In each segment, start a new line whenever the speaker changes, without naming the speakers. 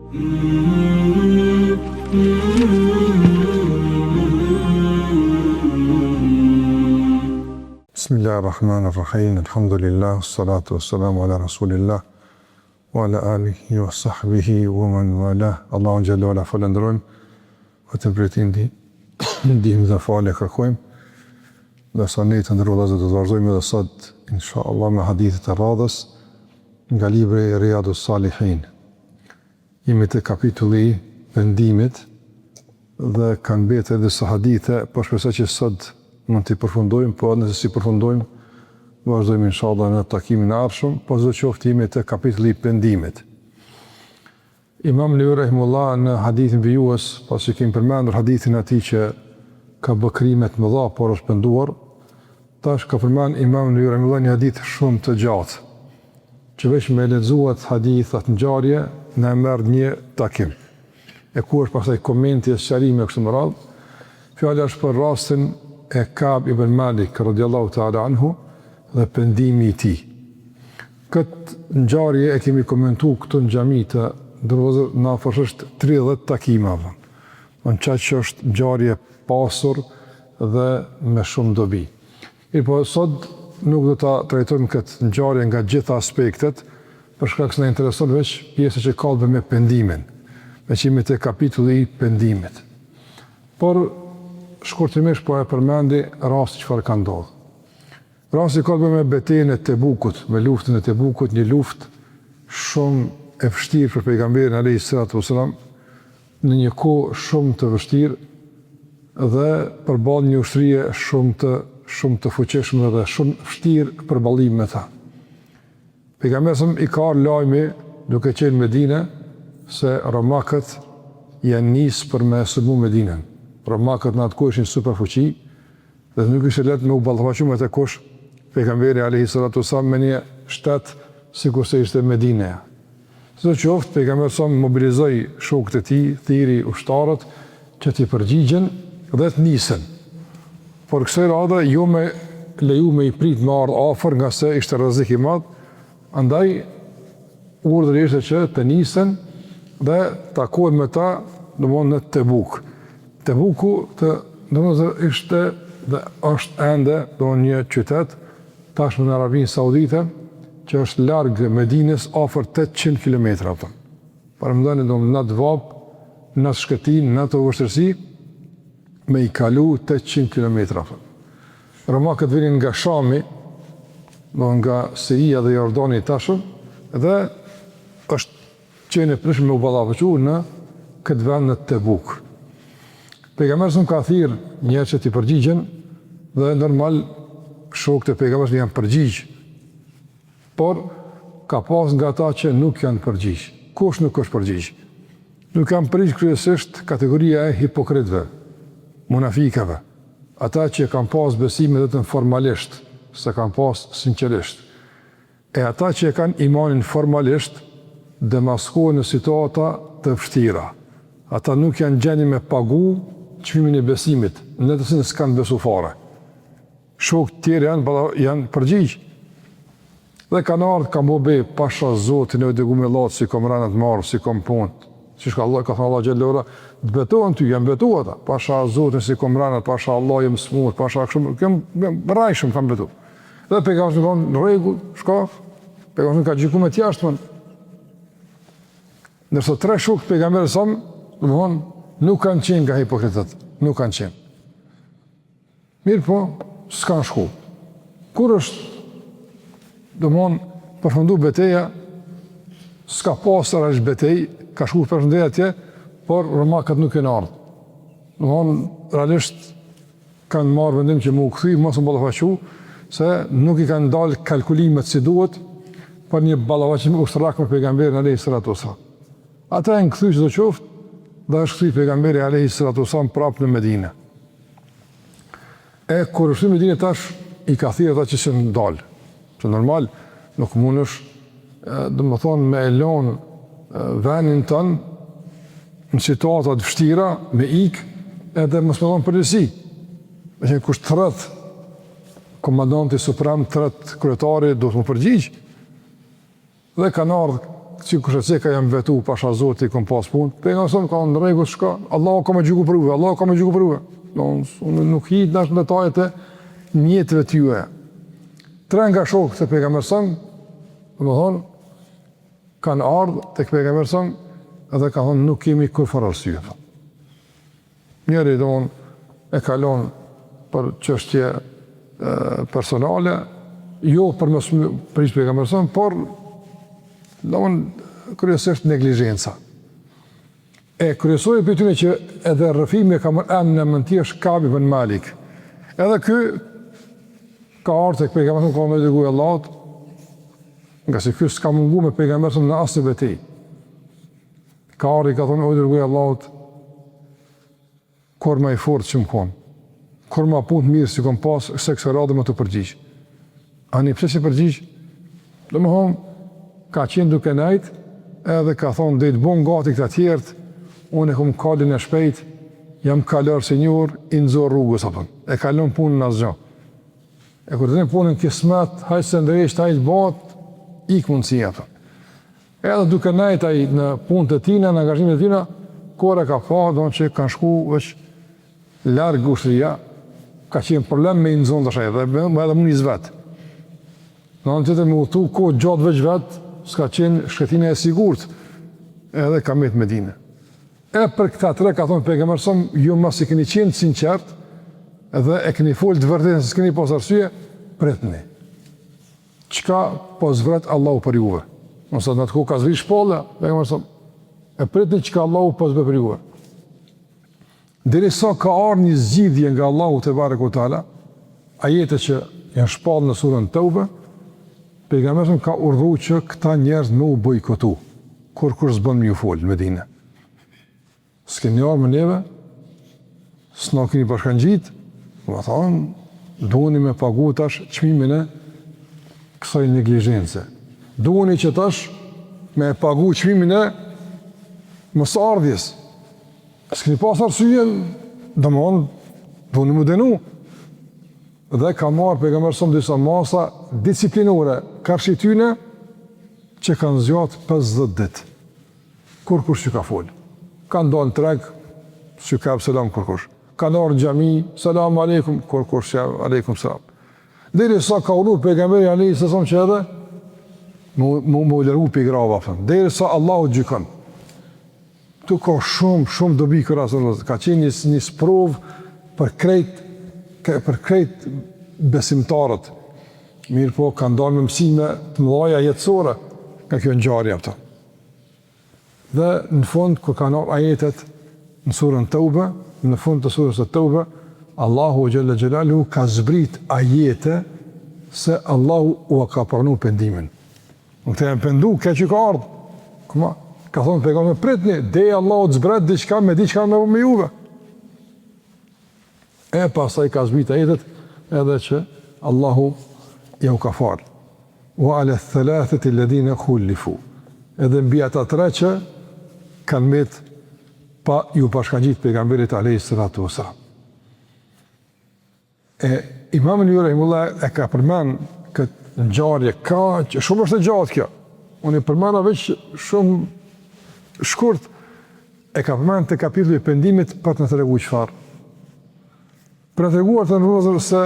Bismillahirrahmanirrahim. Alhamdulillah, salatu wassalamu ala rasulillah wa ala alihi wa sahbihi wa man wala. Allahun xhallahu ala falendrojmë, vetëm për ti ndihmë dhe falë kërkojmë. Dhe sa ne të ndërrohet do të vazhdojmë edhe sot inshallah me hadithet e radhës nga libri Riyadus Salihin. Jemi te kapitulli pendimit dhe kanë mbetur disa hadithe, po shpresoj që sot mund t'i përfundojmë, po nëse si përfundojmë, vazhdojmë inshallah në takimin e ardhshëm, po çdo qoftë jemi te kapitulli pendimit. Imam Nawawi rahimullah në hadithin vijues, pasi kemi përmendur hadithin atij që ka bë krime të mëdha por është penduar, tash ka përmend Imam Nawawi rahimullah një hadith shumë të gjatë, që veç me lexuat hadithat ngjarje na merr një takim. E ku është pastaj komenti e sqarimi kështu më radh. Fjala është për rastin e Ka'b ibn Malik radhiyallahu ta'ala anhu dhe pendimi i tij. Këtë ngjarje e kemi komentuar këtu në xhami të ndërvozë na afërsisht 30 takime avon. Në çaj që është ngjarje pasur dhe me shumë dobi. Po sot nuk do ta trajtojmë këtë ngjarje nga gjitha aspektet, për shkak se na intereson veç pjesa që ka të bëjë me pendimin. Veçimi te kapitulli i pendimit. Por shkurtimisht po e përmendi rasti çfarë ka ndodhur. Rasti ka të bëjë me betejën e Tebukut, me luftën e Tebukut, një luftë shumë e vështirë për pejgamberin alayhi salatu wasalam, në një kohë shumë të vështirë dhe përballë një ushtrie shumë të fuqishme dhe shumë vështirë përballim me ta. Pejgamberi i ka lajmi duke qenë në Medinë se romakët janë nisë për me sulmu Medinën. Romakët në atë kohë ishin super fuqi dhe nuk ishte lehtë me u ballafaque me të kush pejgamberi alayhi salatu wasallam me një shtet sikurse ishte Medina. Së qoftë pejgamberi sa mobilizoi shokët e tij, thiri ushtarët që t'i përgjigjen dhe të nisen. Por kësaj radhe jo me leju me i prit me ardh afër nga se ishte rrezik i madh, andaj urdhri ishte që të nisen dhe takohen me ta domthonë në Tebuk. Tebuku domosdoshmë ishte dhe është ende një qytet tashmë në Arabinë Saudite që është larg Medinës afër 800 kilometra atë. Parëmendoni në atë vap, në atë shkëtim, në atë vështirësi me i kalu 800 kilometra. Romakët vinin nga Shami, nga Siria dhe Jordani tashëm, dhe është qenë e prishme me u ballafaqu në këtë vend në Tebuk. Pejgamberi ka thirrë njerëz që t'i përgjigjen dhe normal shokët e pejgamberit janë përgjigj. Por ka pas nga ata që nuk janë përgjigj. Kush nuk është përgjigj? Nuk janë përgjigj kryesisht kategoria e hipokritëve, munafikëve. Ata që kanë pas besime vetëm formalisht, se kanë pas sinqerisht. E ata që kanë imanin formalisht, demaskohen në situata të vështira. Ata nuk janë gjendje me pagu çmimin e besimit, në të cilën s'kan besu fare. Shokët tjerë janë përgjigj. Dhe kanë ardhur kanë bobe pasha Zotin e degumëllat si komranat marr, si kompont. Siç ka Allah, ka thënë Allah xhallahu, të betohen ty, janë betuar ata. Pasha Zotin si komranat, pasha Allah jam smur, pasha kështu, kanë rrajshëm kanë betuar. Dhe pejgamberi thonë në rregull, shko. Pejgamberi ka gjykuar me jashtëm. Ndërsa tre shokë pejgamberit sa, domthonë nuk kanë qenë nga hipokritët, nuk kanë qenë. Mirë po, s'kan shku. Kur është, domthonë, përfundu beteja, s'ka pasur as betej, ka shku përfundet atje, por romakët nuk kanë ardhur. Domthonë, realisht kanë marrë vendim që më u kthy, mos u ballafaqu, se nuk i kanë dalë kalkulimet si duhet për një ballafaqim ushtrak me pejgamberin alayhi salatu wasallam. Ata janë kthy çdo qoftë, dhe është kthy pejgamberi alayhi salatu wasallam prapë në Medinë. E kur është në Medinë tash i ka thirrë ata që s'në dalë. Që normal nuk mundesh domethënë me elon vendin tënë në situata të vështira me ik edhe mos më dhon përgjegjësi. Me që kush thret komandanti suprem, thret kryetari do të më përgjigj. Dhe kanë ardhur që kështë ka jam vetu, pasha Zotit, kom pas punë, pejgamberi sa ka në rregull shka, Allahu ka më gjyku për juve, Allahu ka më gjyku për juve. Unë nuk hiq dash në detajet e mjetëve të juaja. 3 nga shokët e pejgamberit sa, domethënë, kanë ardhur tek pejgamberi sa dhe ka thonë nuk kemi kurfar arsye. Njëri e kalon për çështje personale, jo për mos prish pejgamberin sa, por kryesisht neglizhenca. E kryesori për tyne që edhe rrëfimi ka mërë emnë në mënti është Kabi ibn Malik. Edhe ky ka ardhur tek pejgamberi ka më dërguar Allahut, nga se ky s'ka mungu me pejgamberin në asnjë betejë. Ka ardhur i ka thonë o dërguar Allahut, kur më i fortë që më kon, kur më punë mirë si kom pas, se kësë radhë më të përgjigj. Ani pse si përgjigj? Domethënë, ka qenë duke nejt, edhe ka thonë dhe i të bon gati këta tjertë, unë e kom kalin e shpejt, jam kalër senjor, i nëzor rrugës, apën. E kalon punën në asgja. E kur të një punën kismet, hajtë se ndërjesht, hajtë bat, ik mundësi, apën. Edhe duke nejt aj në punë të tina, në angazhimet të tina, kore ka pa, do në që kanë shku veç largë ushtëria, ka qenë problem me i nëzonë të shajtë, dhe edhe më një zvetë. Në në të të më utu, kohë gjatë veç vetë, s'ka qenë shkretine e sigurt, edhe ka metë Medine. E për këta 3 ka thonë pejgamberi sa, ju mas i keni qenë sinqert, edhe e keni folë të vërtetën se s'keni pas arsye, pritni. Çka po zvret Allahu për juve? Nëse në të kohë ka zvri shpalla, pejgamberi sa, e pritni çka Allahu po zbret për juve. Derisa ka ardhur një zgjidhje nga Allahu te bareku teala, ajete që janë shpallë në surën Tauba, pejgamberi ka urdhëruar që këta njerëz me u bojkotu, kur s'bën më ju fol në Medinë. S'keni ardhur me neve, s'na keni bashkangjit, më thonë, duheni me pagu tash çmimin e kësaj neglizhence. Duheni që tash me pagu çmimin e mosardhjes. S'keni pas arsye, domthonë, duheni më dënu. Dhe ka marrë pejgamberi sa disa masa disiplinore karshi tyne që kanë zgjatë 50 ditë. Kur kush që ka folë. Kanë dalë në treg, që ka selam kur kush. Kanë orë në xhami, selam aleikum, kur kush që aleikum selam. Deri sa ka urdhëruar pejgamberi alayhi selam që edhe mu lërgu për i grava, deri sa Allahu gjykon. Tu ka shumë dobi këra, ka qenë një sprov për krejt besimtarët. Mirë po, kanë dalë me mësime të mëdhaja jetësore nga kjo ngjarje aftë. Dhe në fund, kur kanë ardhur ajetet në surën Tauba, në fund të surës Tauba, Allahu Gjelle Gjelalu ka zbrit ajete se Allahu u ka pranuar pendimin. Nuk të janë pendu, ke që ka ardhë. Ka thonë pejgamberi, pritni, dhe Allahu të zbret diçka me juve. E pasaj ka zbrit ajetet edhe që Allahu ja u ka falë. Wa ala thalathati alladhina khullifu. Edhe mbi ata 3 që kanë met pa ju bashkangjit pejgamberit alayhi salatu wasalam. Imam Rahimullah e ka përmend këtë ngjarje që shumë është e gjatë kjo. Unë e përmenda veç shumë shkurt, e ka përmend te kapitulli i pendimit për të na treguar çfarë. Për të treguar të ndërrozur se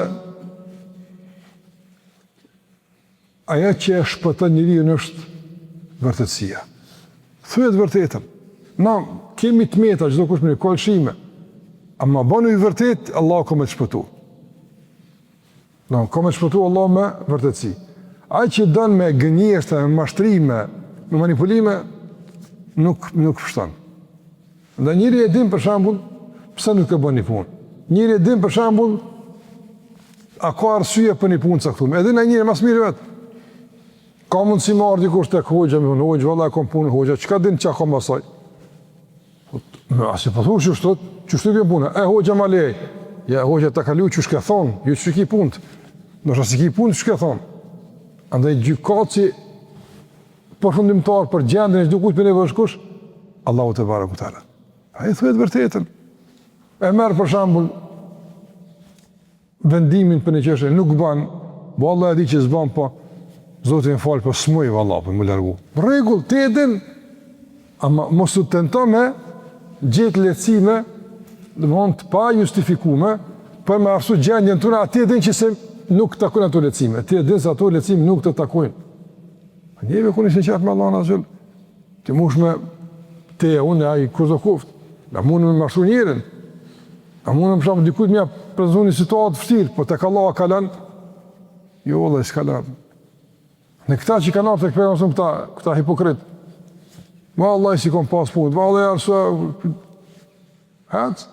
aja që e shpëton njeriu është vërtetësia. Thuhet vërtetën. Na kemi të meta çdo kush me kolshime. Ama bënu i vërtet, Allah ka më të shpëtu. No, ka më të shpëtu Allah me vërtetësi. Ai që don me gënjeshtër, me mashtrime, me manipulime, nuk fshton. Dhe njëri e din për shembull pse nuk e bën një punë. Njëri e din për shembull a ka arsye për një punë caktuar. Edhe në njëri mas mirë vet. Ka mundësi më ardhi kush tek hoxha, më thonë, hoxha, valla kam punë hoxha, çka din çka kam asaj. Asi po thosh çu shtot kjo punë. Hoxha ma lej. Ja hoxha ta kalu çu shka thon, ju çu ki punë. Do të shiki punë çka thon. Andaj gjykatësi përfundimtar për gjendjen e çdo kujt për nevojë kush, Allahu te bareku teala. Ai thuhet vërtetën. E merr për shembull vendimin për një çështje, nuk bën, valla e di që s'bën, po Zotin falë për smoj valla për më largu. Rregull, ti e din, ama mos u tento me gjetë lehtësime, domthonë të pa justifikume, për me arsu gjendjen tënde, ti e din që se nuk takojnë ato lehtësime. Ti e din se ato lehtësime nuk të takojnë. Njëve kur ishte qartë me Allahun azhjal, ti mush me te unë ai kurzokuf, na mundem me marrë njërin. A mundem për shkak dikujt më prezantoj një situatë vështirë, po tek Allah ka lënë. Jo valla, s'ka lënë. Në këta që kanë ardhur tek pejgamberi këta hipokrit. Vallahi si kom pas punë, vallahi arso hat.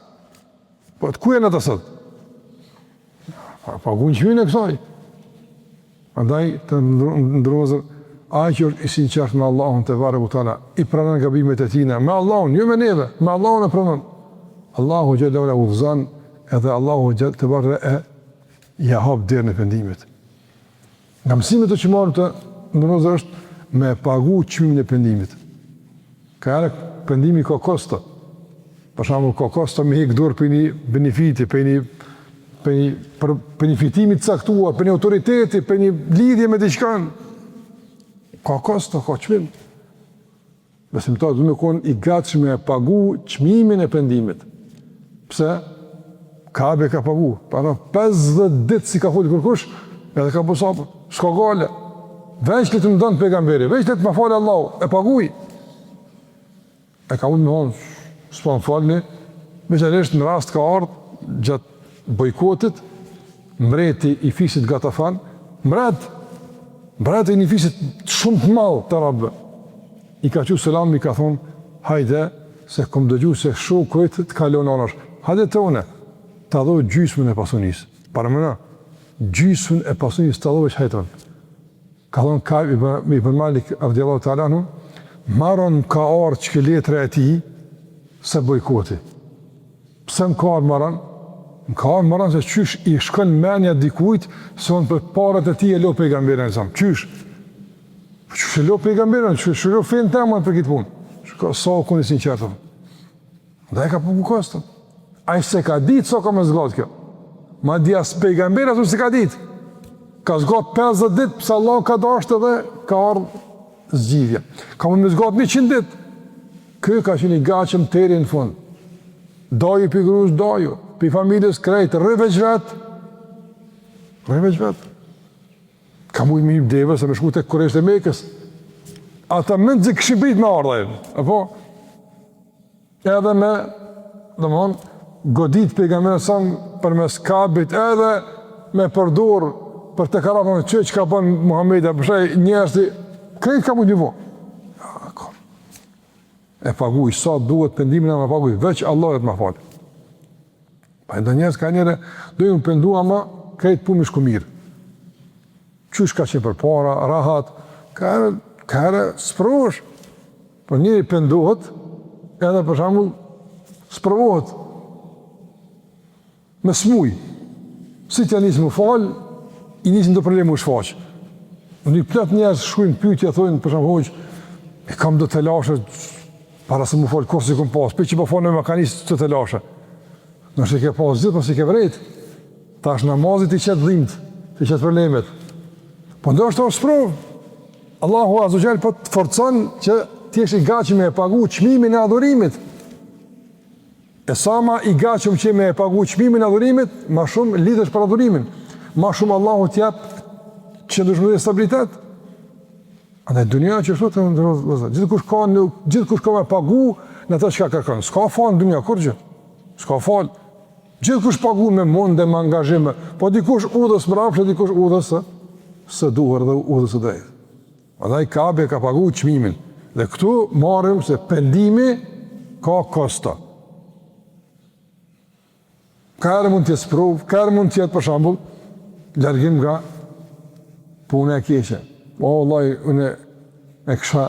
Po të ku janë ata sot? Pa gunjën e kësaj. Andaj të ndrozë ai që është i sinqert me Allahun te bareku taala, i pranon gabimet e tina, me Allahun, jo me neve, me Allahun e pranon. Allahu xhallahu ala udhzan, edhe Allahu xhall te barre e ja hap derën e pendimit. Nga mësimet që marrëm të ndrozë është me pagu çmimin e pendimit. Ka pendimi ka kosto. Për shembull, ka kosto me hik dorë për një benefiti, për një fitimi të caktuar, për një autoriteti, për një lidhje me diçka. Ka kosto, ka çmim. Besimtar duhet të qenë i gatshëm me pagu çmimin e pendimit. Pse? Kabe ka pagu. Para 50 ditë si ka folë kërkush, edhe ka bësapë. S'ka gale. Veç le të më dënë pejgamberi, veç le të më falë Allahu, e paguj. E ka unë me honë, s'pa më falëni, veçanërisht në rast ka ardhë gjatë bojkotit, mbreti i fisit Gatafan, mbreti i një fisit shumë të malë të rabë. I ka që selam, i ka thonë, hajde, se kom dëgju se shokujt të kalon anësh. Hajde të une, të adhoj gjysmën e pasunisë. Parëmëna, gjysmën e pasunisë të adhoj që hajtën. Ka thonë Kajb ibn Malik, radhiyallahu ta'ala anhu, marron ka arë që letra e ti se bojkoti. Pse më ka arë marron? Më ka arë marron se qysh i shkën menja dikujt se unë për parët e ti e lo pejgamberin e zamë. Qysh? Qysh e lo pejgamberin, qysh e lo fejnë temën për kitë punë. Shka sa o kënë i sinqertëm. Dhe e ka përgu kostën. A i se ka ditë sa ka me zgatë kjo. Ma di as pejgamberin asu se ka ditë. Ka zgatë 50 ditë, pëse Allah ka dashtë edhe ka ardhë zgjidhja. Ka më zgatë 100 ditë. Kjo ka që një gachëm teri në fund. Daju për gruz, daju. Për familjes krejtë, rëveç vetë. Rëveç vetë. Ka mujtë me një deve se me shku të Kurejsht e Mekës. Ata mëndë zë këshin prit me ardhë. Apo? Edhe me, dhe më honë, godit pejgamberin samë për mes Kabit, edhe me përdor për të karatën që ka bënë Muhammedi, përshaj njerësi, krejtë ka mu një vo. E paguj, sa duhet pendimin e me paguj, veç Allah e të ma falë. Pa e ndë njerës ka njëre, dojnë më pendu ama krejtë punë shku mirë. Qysh ka qenë për para, rahat, ka herë sëpërvosh. Por njëri pendohet, edhe për shambull, sëpërvohet. Me smuj. Si t'ja njësë më falë, i njësë në do problemu u shfaqë. Në një plët njerës shkujnë pyjtja, thojnë, për shambull, hoqë, e kam do të lashe, para se më falë, kërë si këm pasë, për që po falë në mekanisë të të lashe. Nështë i ke pasë zhjithë, mësë i ke vrejtë. Ta është namazit i qëtë dhimët, i qëtë problemet. Po ndo është të sprovë. Allahu Azogjel po të forcon që t'jesh i gachim me e pagu qmimin e adhurimit. E sa ma i gachim që me e pagu qmimin e adhurimit, ma shumë lidhësh për adhurimin. Ma shumë Allahu t'jep që ndryshmë dhe stabilitet. Andaj dunia që shtu të ndërëzë. Gjithë kush ka me pagu në të që ka kërkën. Ska falë në dunia, kur gjë? Ska falë. Gjithë kush pagu me monde, me angazhime. Po dikush udhës mrapshe, dikush udhës së duhur dhe udhës së drejtë. Andaj Kabe ka pagu qmimin. Dhe këtu marim se pendimi ka kosta. Kërë mund t'jetë sprovë, kërë mund t'jetë për shambull, largim nga punë e keqe. O, Allah, unë e kësha,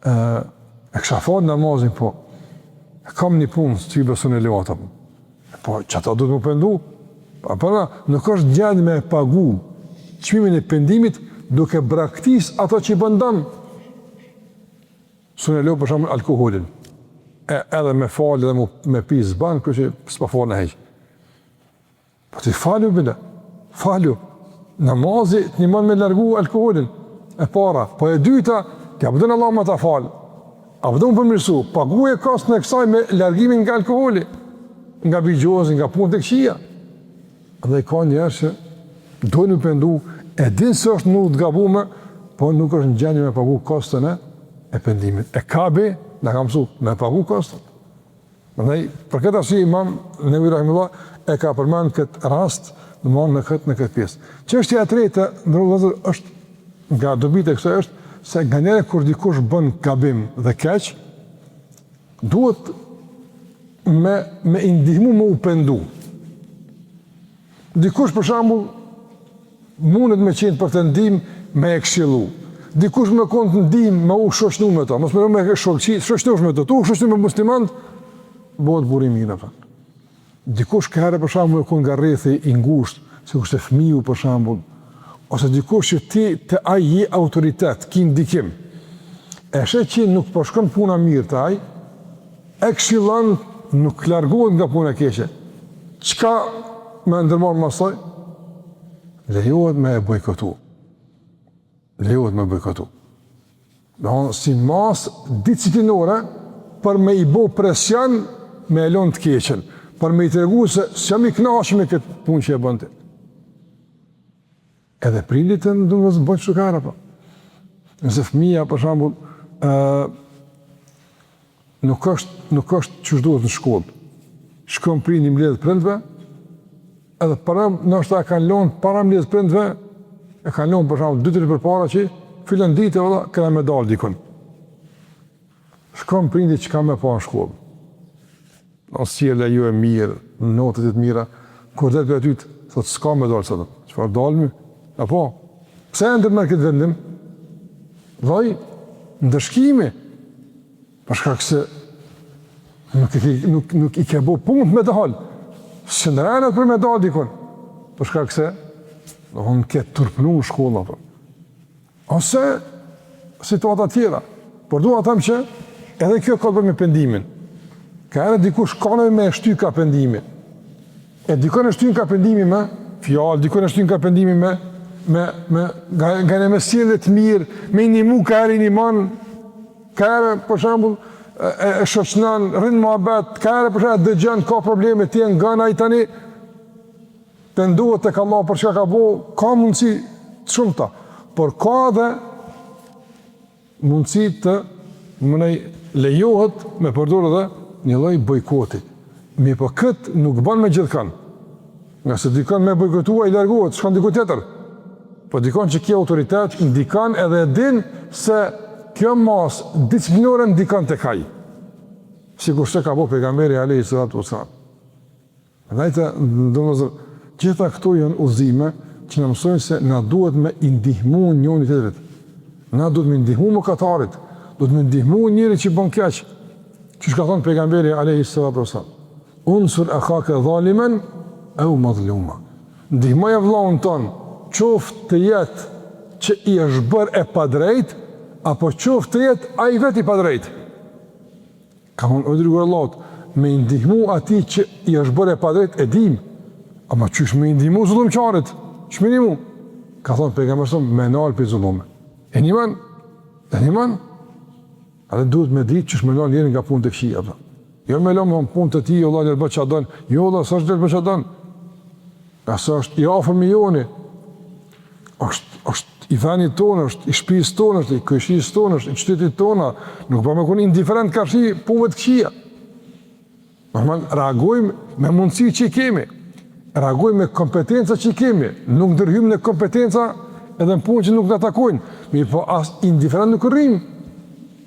e kësha falë namazin, po, e kam një punë, së t'y besun e levata, po, që ata du të më pendu, përna, nuk është gjendë me pagu qmimin e pendimit, duke braktis ato që i bëndam. Së në levë, për shumë, alkoholin, edhe me falë, edhe me pizë banë, kërë që s'pa falë në heqë. Po t'i falu, bile, falu. Namazi të njëmon me largu alkoholin, e para. Po e dyta, t'ja përdojnë Allah më ta falë. A përdojnë përmirësu, paguje kastën e kësaj me largimin nga alkoholi, nga bigjozi, nga punë të këqia. Dhe ka njerë që dojnë u pendu, e din se është nuk të gabume, po nuk është në gjendje me pagu kastën e pendimit. E kabi, në kam mësu, me pagu kastën. Ndaj, për këtë arsye Imam Nevavi rahimahullah e ka përmend këtë rast në këtë pjesë. Çështja e tretë, ndërkohë është nga dobitë e kësaj është se nga njëre kur dikush bën gabim dhe keq, duhet me indihmu me u pendu. Dikush për shembull mundet me qenë për të ndihmë me e këshillu. Dikush me kon të ndihmë me u shoqënu me to, mos me shoqënosh me to, tu shoqënu me muslimanët, bëhet burim i mirë. Dikush ka herë për shembull e kon nga rrethi i ngushtë, sikur se fëmiu për shembull, ose dikush që ti të ai je autoritet, ki ndikim. E shet që nuk po shkon puna mirë të ai, e këshillon, nuk largohet nga puna keqe. Çka më ndërmon mësoj? Lejohet me e bojkotu. Lejohet me bojkotu. Dohon si mas disciplinore për me i bo presion me elon të keqen, për me i tregu se jam i kënaqur me këtë punë që e bënte. Edhe prindit e ndonëse bëjnë shukara, po. Nëse fëmia, për shembull, nuk është që duhet në shkollë. Shkon prindi mbledh prindve, edhe para ndoshta e kanë lënë para mbledh prindve, e kanë lënë për shembull 2-3 përpara që fillon ditë valla kanë me dal dikon. Shkon prindi që ka me pa në shkollë. Ose sjellja ju e mirë, notat e të mira, kur del për aty, thotë s'ka me dal sot. Çfarë dalmi? Apo, pse e ndërmer këtë vendim? Vaj, ndërshkimi. Për shkak se nuk i ke bo punë me dal. Shëndërënët për me dal dikon. Për shkak se në ketë turpënu në shkolla. Ose situata tjera. Por duha them që edhe kjo ka të bëjë me pendimin. Ka edhe dikush kanë me shty ka pendimi. E dikon e shtyn ka pendimi me fjalë, dikon e shtyn ka pendimi me nga me sjellje të mirë, me ndihmu ka herë ndihmon, ka herë për shembull e shoqënon, rrin mohabet, ka herë për shembull dëgjon ka probleme ti nga ai tani pendohet tek Allah për çka ka bëu, ka mundësi të shumta, por ka edhe mundësi të lejohet me përdorë edhe një lloj bojkoti. Mi po këtë nuk bën me gjithkën. Nga se dikon me bojkotua i largohet, shkon diku tjetër. Po dikon që kjo autoritet ndikon edhe din se kjo mas disciplinore ndikon të kaj. Sikur se ka po pejgamberi alayhi salatu wassalam. Ndajte, gjitha këto janë udhëzime që na mësojnë se na duhet me ndihmu njëri tjetrit. Na duhet me ndihmu mëkatarit, duhet me ndihmu njëri që bën keq. Që ka thënë pejgamberi alayhi salatu wassalam. Unsur akhaka zaliman aw mazluma. Ndihmoja vllahun ton, qoftë të jetë që i është bërë e padrejt, apo qoftë të jetë a i vetë i padrejt. Ka thonë, o dërguar Allahut, me ndihmu ati që i është bërë e padrejt e dim, ama qysh me ndihmu zullumqarit, që me ndihmu? Ka thonë pejgamberi me nalë për zullume. E njëman, atë duhet me ditë qysh me nalë njërin nga punë të këqija. Jo me lëmë punë të ti, Allah njërë bë që adon, jo Allah, së është njërë bë që adon. Asë është i afër me joni, është i venit tonë, është i shtëpisë tonë, është i këshisë tonë, është i qytetit tonë, nuk pa me kun indiferent ka shi punëve të këqija. Normal, reagojmë me mundësi që i kemi, reagojmë me kompetenca që i kemi, nuk ndërhyjmë në kompetenca edhe në punë që nuk në takojnë, mirë po as indiferent nuk rrimë,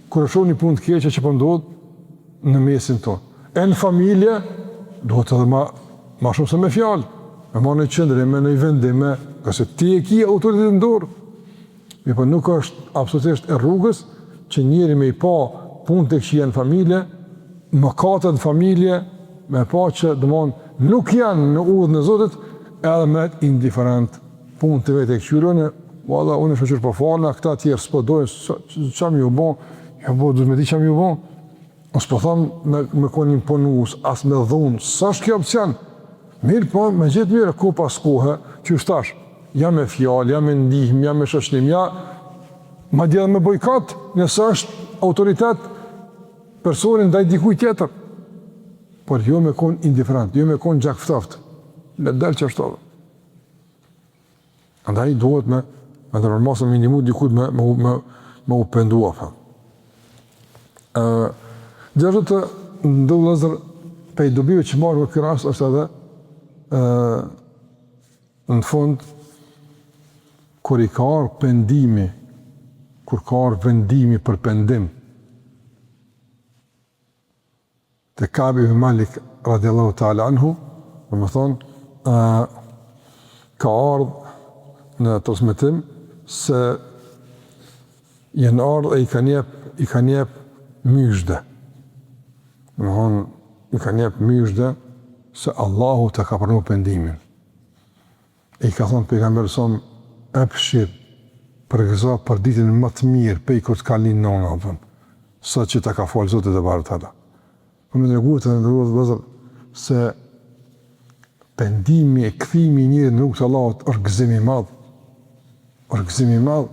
kur e shoh një punë të keqe që po ndodh në mesin tonë. E në familje, duhet edhe ma shumë se me fjalë, me ma në qëndre, me në i vendime, këse ti e ki autoritet në dorë. Mi po nuk është absolutisht e rrugës që njëri me i pa punë të këqija në familje, mëkatet në familje, me pa që dëmon nuk janë në udhë në Zotit, edhe me indiferent punë të vetë e këqyrone, valla, unë e shëqyrë po falna, këta tjerë s'po dojnë, që mi u bon, ja bo, du me di që mi u bon, ose po thamë me konin ponus, as me dhunë, sa është kjo opcion? Mirë po, me gjithë mirë, ku pas kohë, që është tash, ja me fjalë, ja me ndihmë, ja me shoqërim, ja madje edhe me bojkot, nëse është autoritet personin ndaj dikujt tjetër. Por jo me kon indiferent, jo me kon gjakftoft. Le dal çashtu. Andaj duhet me ndërmosë minimu dikujt me u pendua. Gjithashtu të ndëllëzër pe i dobive që marrë në këtë rast është edhe në fund kur i ka arë pendimi, kur ka arë vendimi për pendim, të Kabi ibn Malik radiallahu ta'ala anhu, dhe më thonë, ka ardhë në transmetim se jenë ardhë e i ka njep myshde. Dhe më thonë, i ka njep myshde se Allahu të ka pranu pendimin. E i ka thonë pejgamberi son, epshir, përgëza për ditën më të mirë, pe i këtë kalin nona, sa që të ka falë Zotit e barë tala. Për me nërgu të ndërruat vëzër, se pendimi e këthimi njëri në rrugë të Allahot është gëzimi madhë. është gëzimi madhë.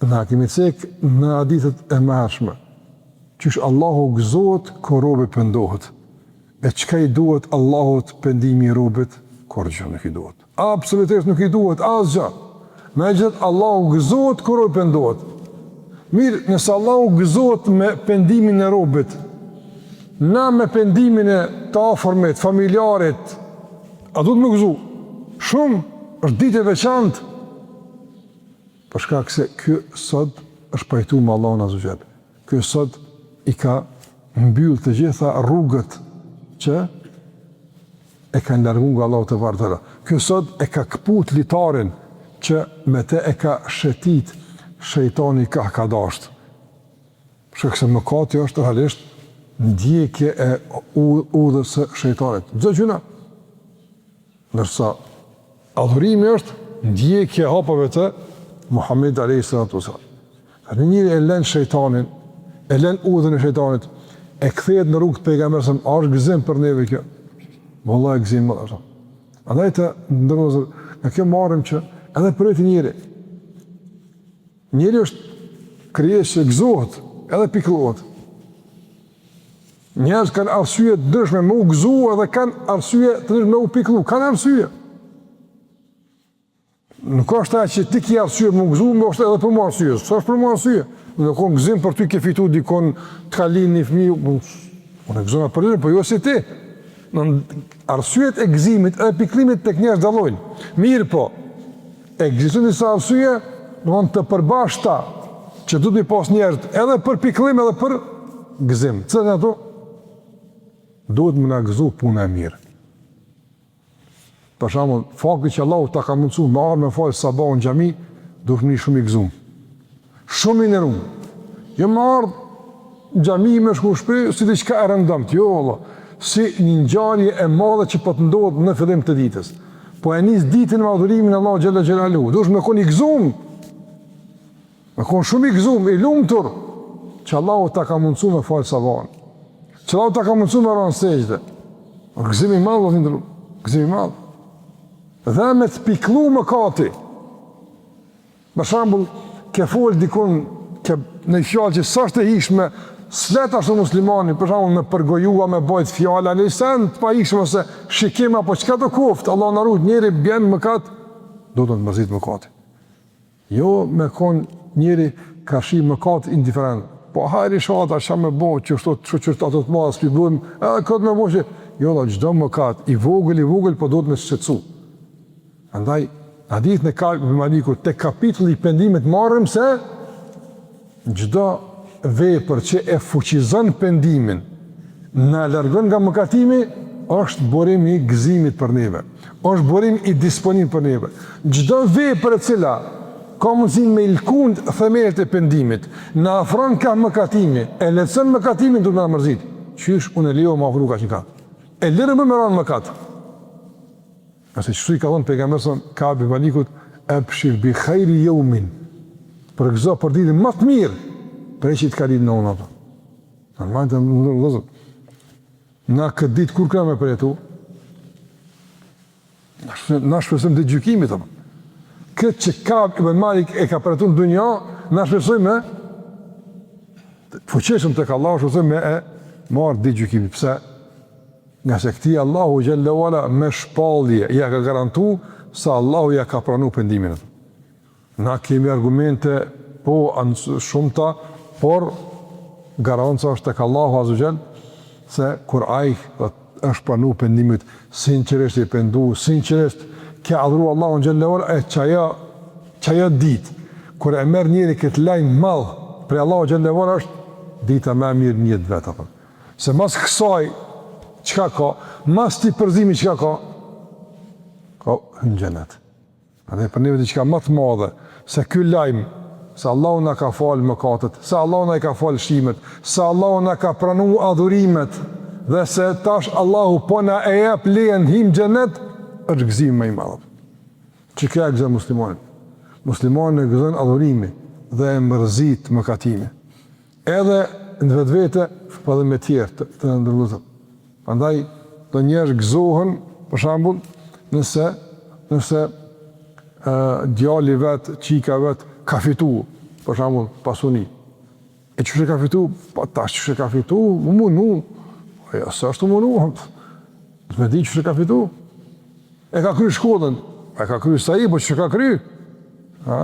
Në kemi cekë në hadithet e mëhershme. Qysh Allahu gëzohet, ko robi pëndohet. E qka i duhet Allahot pendimi i robit? Kur gjë nuk i duhet. Absolutisht nuk i duhet, asgjë. Me gjithë Allahu gëzohet, ko robi pëndohet. Mirë, nëse Allahu gëzohet me pendimin e robit, na me pendimin e të afërmit, familjarit, a du të më gëzu? Shumë, është ditë e veçantë. Përshka këse kjo sot është pajtu me Allahun Azza wa Jall. Kjo sot i ka mbyll të gjitha rrugët që e ka largu nga Allahu te bartëra. Kjo sot e ka këput litarin që me te e ka shetit shejtani ka dasht. Përshka këse mëkati është realisht ndjekje e udhës së shejtanit. Çdo gjëna. Ndërsa adhurimi është ndjekje e hapave të Muhammed alayhi salatu wasallam. Në njëri e lën shejtanin, e lën udhën e shejtanit, e kthehet në rrugë të pejgamberit, është gëzim për neve kjo. Vallahi gëzim më është. Andaj të ndërozë, në kjo marrim që edhe për të njëri është krijesë që gëzohet, edhe pikëllohet. Njerëz kanë arsye të ndryshme me u gëzu edhe kanë arsye të ndryshme me u pikëllu. Kanë arsye. Nuk është ta që ti ki arsye më gëzu, më është edhe për më arsye. Së është për më arsye? Nuk është gëzim për ty ke fitu dikon të kalin një fëmijë. Unë e gëzona për ty, po jo si ti. Arsyet e gëzimit edhe pikëllimit tek njerëz dallojnë. Mirë po, ekzistojnë disa arsye, domthonë të përbashkëta, që duhet të pas njerëz edhe për pikëllim edhe për gëzim. Cilat janë ato? Duhet më na gëzu puna e mirë. Për shembull, fakti që Allahu ta ka mundsuar me armë fal sabah në xhami, duhet më shumë i gëzum. Shumë i nderuar. Jo më ardh në xhami me shkushpër si diçka e rëndom, jo valla, si një ngjarje e madhe që po të ndodh në fillim të ditës. Po e nis ditën me adhurimin e Allahu xhalla xhelalu. Duhet më kon i gëzum. Më kon shumë i gëzum, i lumtur që Allahu ta ka mundsuar me fal sabah. Që Allahu ta ka mundsuar me ran sejdë. Gëzimi i madh vjen ndër. Gëzimi i madh. Dhe me të piklu më kati. Për shambull, ke folë dikun, në fjallë që sështë e ishme, slet ashtu muslimani, për shambull me përgojua, me bajt fjallë, ale i sen të pa ishme se shikim apo qëka të koftë, Allah në rrut, njeri bjen më katë, do të në mërzit më kati. Jo me konë njeri ka shi më katë indiferent, po hajri shata, që me bo, që qërta të të madhë, s'pi bëjmë, edhe këtë me bo që, jo da, gjdo më katë, i vogël, po do të me shqetsu. Andaj, hadith në Kabi ibn Malikut, te kapitulli i pendimit marrëm se çdo vepër që e fuqizon pendimin, na largon nga mëkatimi, është burim i gëzimit për neve, është burim i disponim për neve. Çdo vepër e cila ka mundësin me ilkund themelet e pendimit, na afron ka mëkatimi, e lehtëson mëkatimin, duhet na mërzit. Qysh unë e lejo më afru ka që ka. E lirë më ranë mëkat. Nëse qështu i ka thonë pejgamberson Kabi ibn Malikut, ebshir bi khajri yawmin, për gëzo për ditën më të mirë, për e që i të ka ditë në unë ato. Normal të lëzër. Na këtë ditë kur këna me për e tu, na shpesëm të gjykimit, këtë që Ka'b ibn Malik e ka përjetuar në dunja, na shpresoj me fuqishëm tek Allahu, shpresoj me e marr ditë gjykimit. Pse? Nga se këti Allahu xhallahu ala me shpallje ja ka garantu se Allahu ja ka pranu pendimin. Na kemi argumente po shumëta, por garanca është tek Allahu azza xal se kur ai është pranu pendimit, sinqerisht i pendu, sinqerisht ka adhuru Allahu xhallahu ala e çaja ditë kur e merr njëri këtë lajm madh për Allahu xhallahu ala është dita më e mirë në jetë vet apo. Se mas kësaj çka ka, mas ti përzimi çka ka? Ka hyn xhenet. Andaj për neve diçka më të madhe se ky lajm, se Allahu na ka falë mëkatet, se Allahu na ka falë shimet, se Allahu na ka pranuar adhurimet dhe se tash Allahu po na e jep lejen him xhenet, është gëzim më i madh. Çka gëzon muslimanin? Muslimani e gëzon adhurimi dhe e mërzit mëkatimi. Edhe në vetvete, po edhe me tjerë të ndërlozën. Prandaj do njerëz gëzohen, për shembull, nëse djali vet, çika vet ka fituar, për shembull, pasuni. E çfarë ka fituar? Po tash çfarë ka fituar? Munu. Ja, sa është munu? Do të di çfarë ka fituar? E ka kryer shkollën. E ka kryer sa i, po çfarë ka kryer? Ha?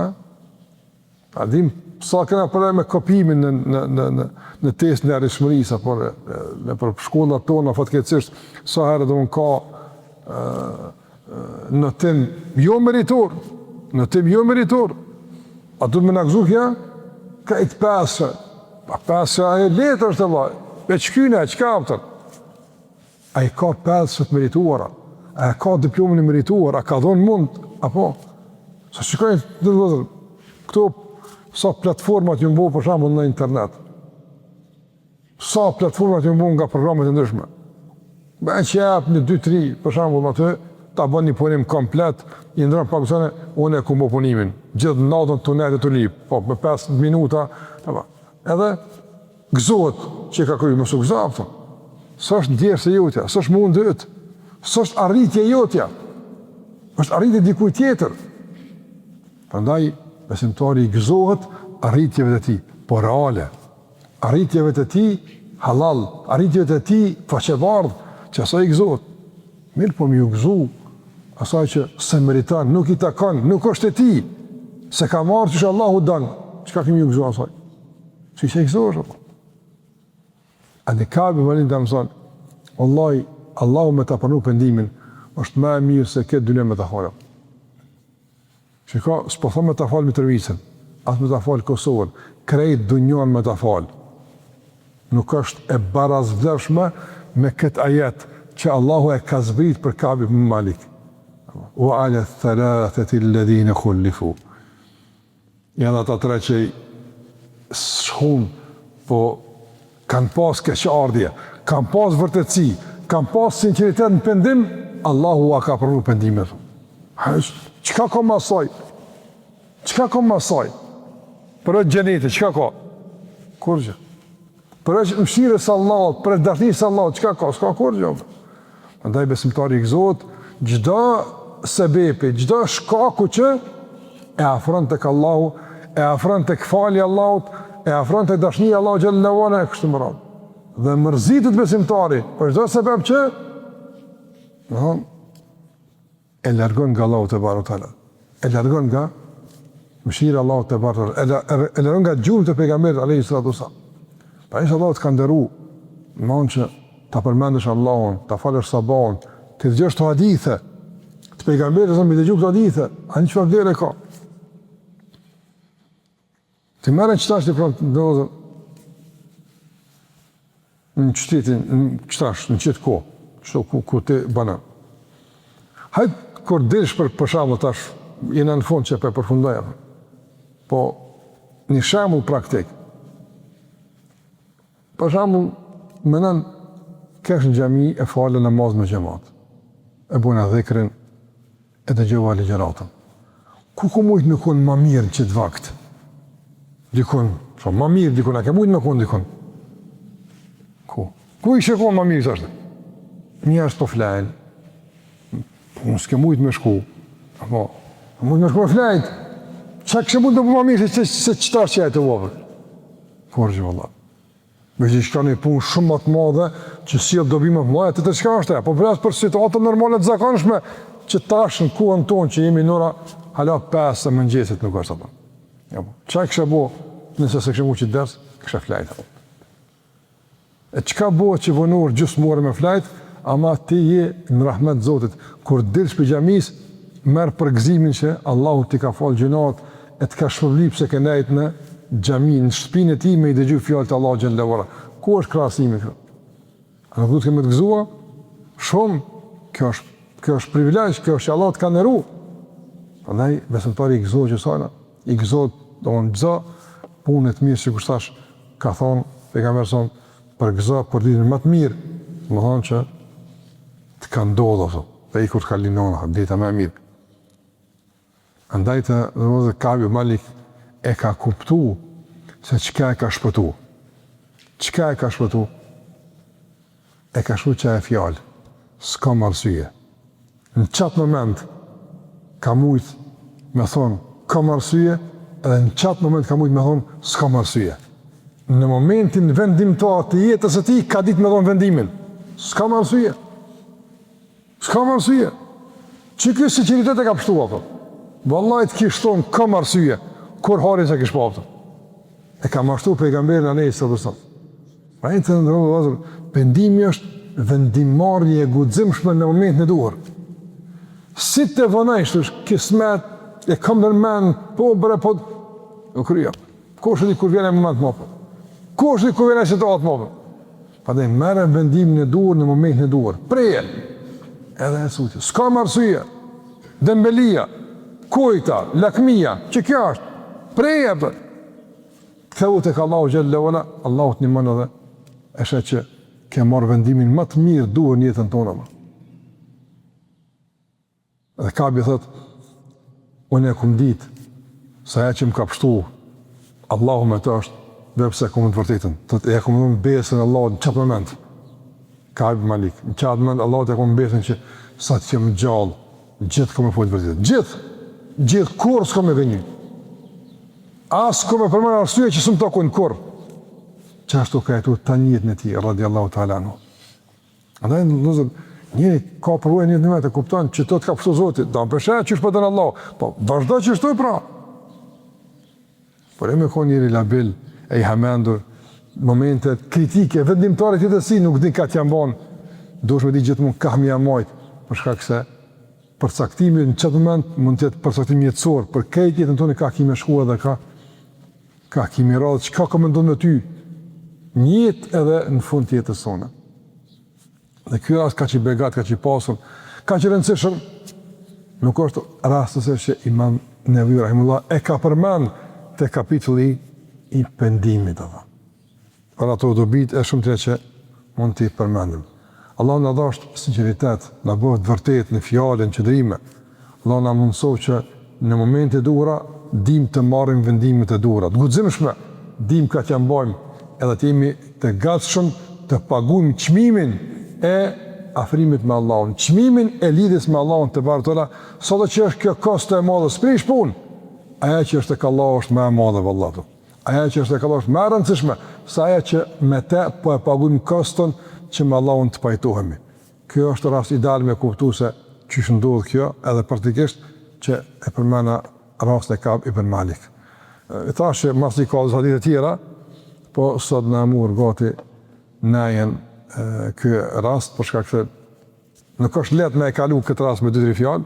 A dim sa kena probleme me kopimin në test në arritshmërisë apo në për shkollat tona fatkeqësisht sa herë do ka notim jo meritor, a do më na gëzuhja ka i të pasë, pa pasë e letër është Allah, e qkyne, qka apëtër? A i ka pasë të merituara, a ka diplomën e merituar, a ka dhonë mund, apo? Sa shikojnë të vëzër, këto sa platformat ju mbo për shembull në internet. Sa platformat ju mbo nga programet e ndryshme. Bëjnë që jap një 2-3 për shembull aty, ta bën një punim komplet, i ndron paguesone, unë e ku mbo punimin. Gjithë natën tunelit të lip, po me 5 minuta, apo. Edhe gëzohet që ka kryer mos u gëzoftë. S'është ndjersë jotja, s'është mundi yt. S'është arritje jotja. Është arritje dikujt tjetër. Prandaj besimtari i gëzohet arritjeve të tij, por reale. Arritjeve të tij halal, arritjeve të tij faqebardh, që asaj i gëzohet. Mirë po mi u gëzu, asaj që se meriton, nuk i takon, nuk është e tij, se ka marrë që Allahu don. Çka kemi u gëzu asaj? Si se i gëzohesh apo? A ne ka bëvëllin të mëson, wallahi, Allahu me ta pranu pendimin, është më e mirë se këtë dyne me ta falë. Shiko, s'po thon me ta falë Mitrovicën, as me ta falë Kosovën, krejt dunjon me ta falë. Nuk është e barazvlerëshme me këtë ajet që Allahu e ka zbrit për Ka'b ibn Malik. Wa ala thalathati alladhina khulifu. Janë ata tre që shhun, po kanë pas keqardhje, kanë pas vërtetësi, kanë pas sinqeritet në pendim, Allahu a ka pranu pendimet. Qka ka masaj? Qka ka masaj? Për e gjenete, qka ka? Kur gjë? Për e mshirës Allahot, për e dashnijës Allahot, qka ka? Ska kur gjë? Andaj besimtari i gëzohet, gjda sebepi, gjda shkaku që e afron të Allahu, e afron të këfali Allahot, e afron të dashnijë Allahot gjellëvane, e kështë më radhë. Dhe mërzitët besimtari, për gjda sebeb që, e largon nga Allahu te barutala, e largon nga mëshira Allahu te barutala, e largon nga gjurmë të pejgamberit alayhi salatu wasallam. Pa insha Allah të ka ndëru, në që ta përmendësh Allahun, ta falësh sabahun, të dëgjosh të hadithe, të pejgamberit sa më dëgjoj këto hadithe, anë çfarë vlerë ka? Të marrën çtash të prontë në qytetin, në qytet ko, ku të banë. Hajtë kur dilsh për shembull tash, jena në fund që për përfundoj, po një shembull praktik. Për shembull, menon kesh në xhami e falë namaz me xhamat. E bëna dhikrin, e dëgjova ligjëratën. Ku mujt me kon më mirë në çet vakt? Dikon, shumë më mirë dikon, a ke mujt me kon dikon? Ku i shikon më mirë thashë? Njerëz po flanë. Unë s'ke mujtë me shku, apo, Mund me shku me flejt. Qa kështë mund të përma mirë se qëtar që e të vopër? Kur që vëllat. Me që shka një punë shumë më të madhe, që si e dobi më të madhe, të qka është e, po përres për situatën normale të zakonshme, që tash në kuën tonë që jemi nora, hala 5 e mëngjesit nuk është ato. Ja, qa kështë bo, nëse se kështë mu që dërës, kështë flejt. E qka bo që vënur gjusë more me flejt, ama ti je në rahmet Zotit, kur dirës për gjamis, merë për gëzimin që Allahu ti ka falë gjunat, e të ka shpëvlip se ke nejt në gjami, në shtëpinë e ti me i dëgju fjallë të Allah Gjellewala. Ku është krasimi kjo? A nuk du të kemi të gëzua? Shumë, kjo është privilegj, kjo është që Allah të ka nëru. Andaj, besimtari i gëzohë që sajna, i gëzohë do në gëza, punët mirë që kushtash ka thonë, pejgamberi son, për gëza, për ditën më të mirë, më thonë që të ka ndodhë, dhe i kur të ka linona, dita më mirë. Andaj të dhe Kabi Malik e ka kuptu se qëka e ka shpëtu. Qëka e ka shpëtu? E ka shpëtu që e fjallë, s'ka më arsye. Në qatë moment ka mujtë me thonë, ka më arsye, edhe në qatë moment ka mujtë me thonë, s'ka më arsye. Në momentin vendimtar të jetës e ti, ka ditë me thonë vendimin. S'ka më arsye. S'ka më arsye. Që kjo sinqeritet e ka pështu, ato. Vallaj të kishë thonë, ka më arsye, kur harin se kishë papëtë. E ka mashtu pejgamberin Alayhi salatu wasallam. Pra e të ndërru dhe vazër, vendimi është vendimarje e guximshme në momentin e duhur. Si të vënajshtë është kismet, e kam nërmen, po bre, po, në kryja. Ko është di kur vjene moment më për? Ko është di kur vjene situatë më për? Pa dhe mere vendimin e duhur në momentin e duhur. Preje, edhe e suti, s'ka më arsye, dembelia, kujta, lakmia, që kjo është? Preje, për. Këthevu të ka Allahu Gjellewala, Allahu të një mënë edhe, eshe që ke marrë vendimin më të mirë duhur në jetën tonë. Dhe Kabi thëtë, unë e këmë ditë, sa e që më ka pështu, Allahu me të është, dhe pëse këmë të vërtetën, e këmë dhëmë besën Allahu në qatë moment. Kabi Malik, në qatë moment, Allahu të e këmë besën që sa të qëmë gjallë, gjithë këmë e folë të vërtetën. Gjithë kur s'ka me venjë. Asë këmë e përmërë arsye që së më takojnë kur. Që ashtu ka jetu të njëtë në ti, radiallahu ta'ala anhu. Andaj në nëzër, njëri ka përvojë njëtë në vetë, e kuptanë që të ka pështu Zotit, da më përshe që është pëtën Allah, po vazhdo që shtoj pra. Por e me ko njëri labil, e i hamendur, momentet kritike, vendimtare të si, nuk din ka t'jam banë, do shme di gjithë mund ka mi jamajt, përshka këse përcaktimi në qëtë moment mund të jetë përcaktimi jetësor, për kejt jetën tonë ka kime shkua dhe ka kime radhë, që ka me ndonë me ty, njët edhe në fund të jetës tonë. Dhe kjo rast ka që i begat, ka që i pasur, ka që rëndësishëm, nuk është rastëse që Imam Nevavi Rahimullah e ka përmend të kapitulli i pendimit. Për ato dobit e shumë të që mund të i përmendim. Allah në dhashtë sinceritet, në bëhet vërtet në fjallën, qëndrime. Allah në mundësoh që në momente duhura, dim të marrim vendimet e duhura. Të guximshme, dim ka që mbajmë, edhe të jemi të gatshëm të paguajmë çmimin e afrimit me Allahun, çmimin e lidhjes me Allahun te bartola, sado që është kjo kosto e madhe, s'prish punë. Aja që është tek Allahu është më e madhe vallatu. Aja që është tek Allahu është më e rëndësishme se aja që me te po e paguajmë koston që me Allahun të pajtohemi. Kjo është rast ideal me kuptuar se çish ndodh kjo, edhe praktikisht që e përmenda rastin e Kab ibn Malik. E thashë mas i ka hadithe të tjera, po sot në amur gati najen ky rast për shkak se nuk është lehtë me e kalu këtë rast me 2-3 fjalë,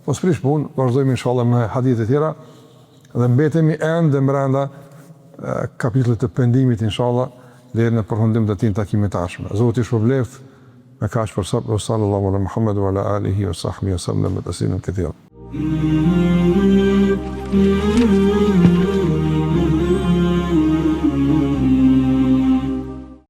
po s'prish punë, vazhdojmë inshallah me hadithe të tjera dhe mbetemi ende brenda kapitullit të pendimit inshallah deri në përfundim të atij takimi të ardhshëm. Zoti ju shpëlbeft me kaq për sot, sallallahu ala Muhammad wa ala alihi wa sahbihi sallam tasliman katira.